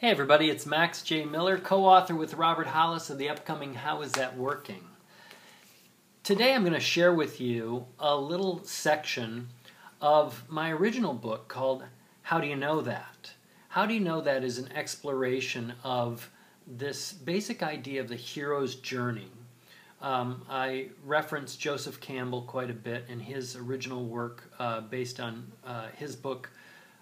Hey everybody, it's Max J. Miller, co-author with Robert Hollis of the upcoming How Is That Working? Today I'm going to share with you a little section of my original book called How Do You Know That? How Do You Know That is an exploration of this basic idea of the hero's journey. I reference Joseph Campbell quite a bit in his original work based on his book,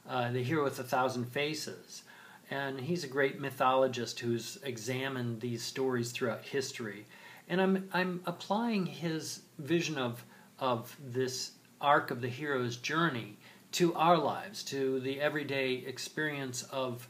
The Hero with a Thousand Faces. And he's a great mythologist who's examined these stories throughout history. And I'm applying his vision of this arc of the hero's journey to our lives, to the everyday experience of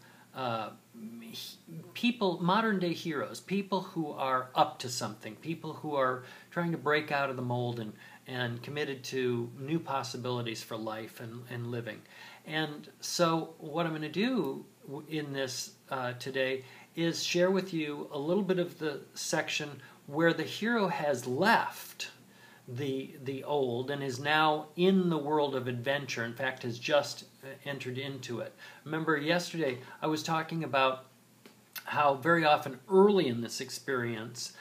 people, modern-day heroes, people who are up to something, people who are trying to break out of the mold and committed to new possibilities for life and living. And so what I'm going to do in this today is share with you a little bit of the section where the hero has left the old and is now in the world of adventure. In fact, has just entered into it. Remember, yesterday I was talking about how very often early in this experience,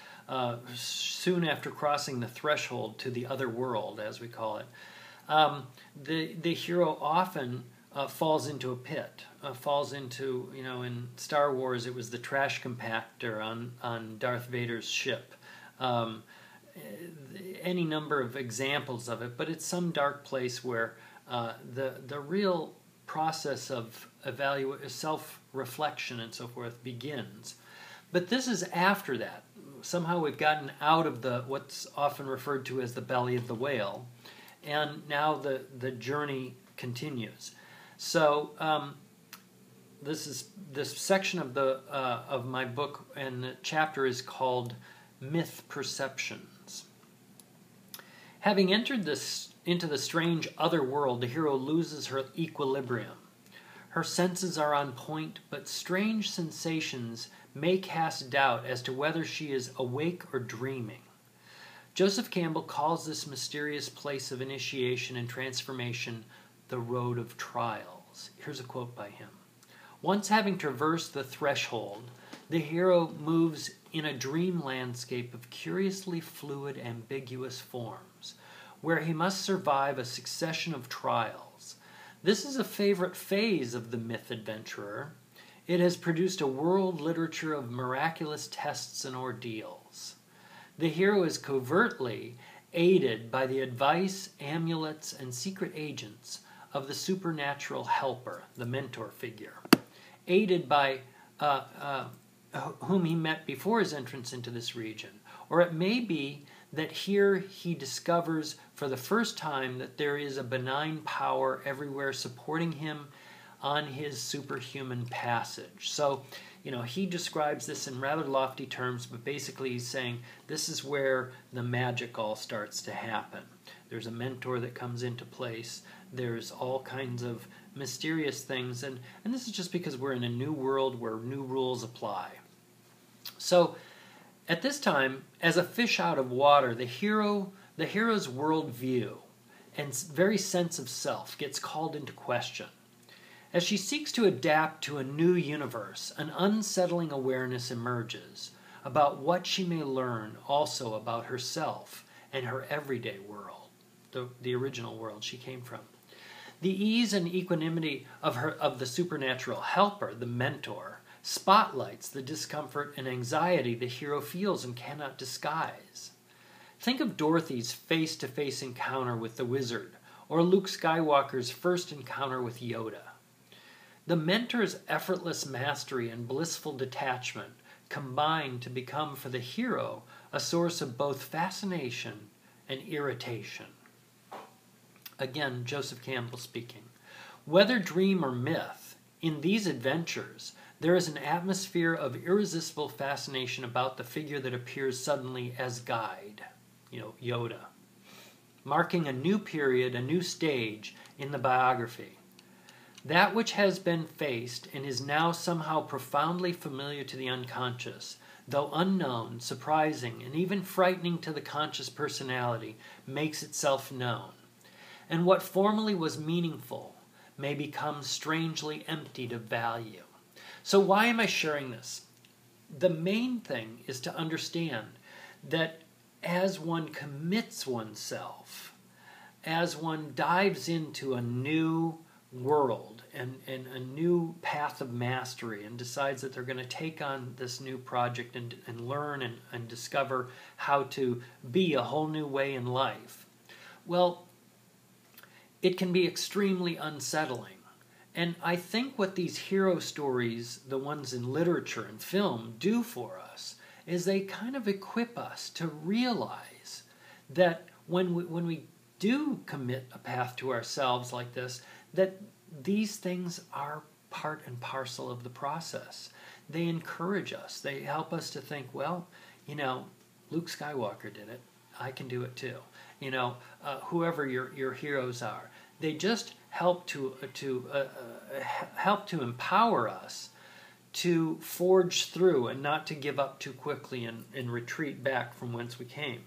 soon after crossing the threshold to the other world, as we call it, the hero often falls into a pit, falls into, in Star Wars it was the trash compactor on Darth Vader's ship. Any number of examples of it, but it's some dark place where the real process of self-reflection and so forth begins. But this is after that. Somehow we've gotten out of what's often referred to as the belly of the whale, and now the journey continues. So this section of my book, and the chapter is called Myth Perceptions. Having entered into the strange other world, the hero loses her equilibrium. Her senses are on point, but strange sensations may cast doubt as to whether she is awake or dreaming. Joseph Campbell calls this mysterious place of initiation and transformation the road of trials. Here's a quote by him. Once having traversed the threshold, the hero moves in a dream landscape of curiously fluid, ambiguous forms, where he must survive a succession of trials. This is a favorite phase of the myth adventurer. It has produced a world literature of miraculous tests and ordeals. The hero is covertly aided by the advice, amulets, and secret agents of the supernatural helper, the mentor figure, aided by whom he met before his entrance into this region. Or it may be that here he discovers for the first time that there is a benign power everywhere supporting him on his superhuman passage. So, he describes this in rather lofty terms, but basically he's saying this is where the magic all starts to happen. There's a mentor that comes into place. There's all kinds of mysterious things, and this is just because we're in a new world where new rules apply. So, at this time, as a fish out of water, the hero's worldview and very sense of self gets called into question. As she seeks to adapt to a new universe, an unsettling awareness emerges about what she may learn also about herself and her everyday world, the original world she came from. The ease and equanimity of the supernatural helper, the mentor, spotlights the discomfort and anxiety the hero feels and cannot disguise. Think of Dorothy's face-to-face encounter with the wizard, or Luke Skywalker's first encounter with Yoda. The mentor's effortless mastery and blissful detachment combine to become for the hero a source of both fascination and irritation. Again, Joseph Campbell speaking. Whether dream or myth, in these adventures, there is an atmosphere of irresistible fascination about the figure that appears suddenly as guide, Yoda, marking a new period, a new stage in the biography. That which has been faced and is now somehow profoundly familiar to the unconscious, though unknown, surprising, and even frightening to the conscious personality, makes itself known. And what formerly was meaningful may become strangely emptied of value. So why am I sharing this? The main thing is to understand that as one commits oneself, as one dives into a new world and a new path of mastery and decides that they're going to take on this new project and learn and discover how to be a whole new way in life, well, it can be extremely unsettling. And I think what these hero stories, the ones in literature and film, do for us is they kind of equip us to realize that when we do commit a path to ourselves like this, that these things are part and parcel of the process. They encourage us. They help us to think, well, Luke Skywalker did it. I can do it too. Whoever your heroes are. They just help to empower us to forge through and not to give up too quickly and retreat back from whence we came.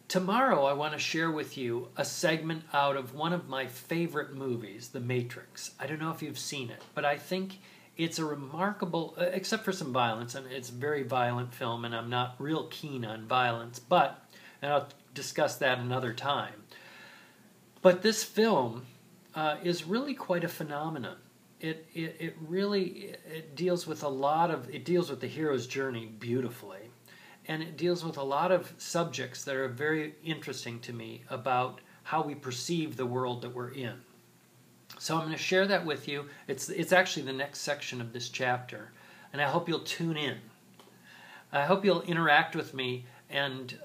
Tomorrow I want to share with you a segment out of one of my favorite movies, The Matrix. I don't know if you've seen it, but I think it's a remarkable, except for some violence, and it's a very violent film, and I'm not real keen on violence, and I'll discuss that another time. But this film is really quite a phenomenon. It really deals with it deals with the hero's journey beautifully. And it deals with a lot of subjects that are very interesting to me about how we perceive the world that we're in. So I'm going to share that with you. It's actually the next section of this chapter, and I hope you'll tune in. I hope you'll interact with me and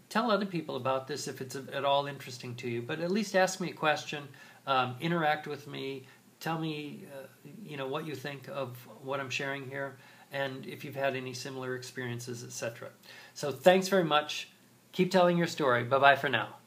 tell other people about this if it's at all interesting to you. But at least ask me a question, interact with me, tell me what you think of what I'm sharing here, and if you've had any similar experiences, etc. So thanks very much. Keep telling your story. Bye-bye for now.